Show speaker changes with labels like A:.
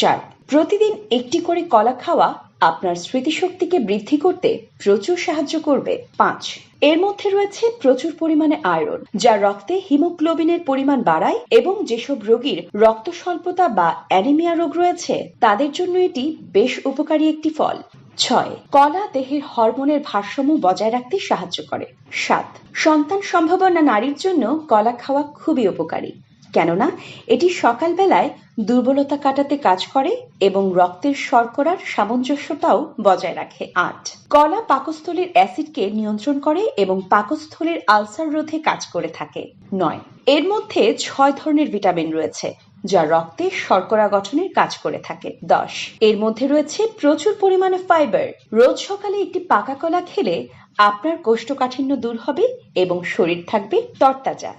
A: 4. প্রতিদিন একটি করে কলা খাওয়া আপনার স্মৃতিশক্তিকে বৃদ্ধি করতে প্রচুর সাহায্য করবে। 5. এর মধ্যে রয়েছে প্রচুর পরিমাণে আয়রন, যা রক্তে হিমোগ্লোবিনের পরিমাণ বাড়ায় এবং যেসব রোগীর রক্ত স্বল্পতা বা অ্যানিমিয়া রোগ রয়েছে তাদের জন্য এটি বেশ উপকারী একটি ফল। 6. কলা দেহের হরমোনের ভারসাম্য বজায় রাখতে সাহায্য করে। 7. সন্তান সম্ভাবনা নারীর জন্য কলা খাওয়া খুবই উপকারী, কেননা এটি সকালবেলায় দুর্বলতা কাটাতে কাজ করে এবং রক্তের শর্করার সামঞ্জস্যতাও বজায় রাখে। 8. কলা পাকস্থলীর অ্যাসিডকে নিয়ন্ত্রণ করে এবং পাকস্থলীর আলসার রোধে কাজ করে থাকে। 9. এর মধ্যে 6 ধরনের ভিটামিন রয়েছে যা রক্তে শর্করা গঠনের কাজ করে থাকে। 10. এর মধ্যে রয়েছে প্রচুর পরিমাণে ফাইবার। রোজ সকালে একটি পাকা কলা খেলে আপনার কোষ্ঠকাঠিন্য দূর হবে এবং শরীর থাকবে তরতাজা।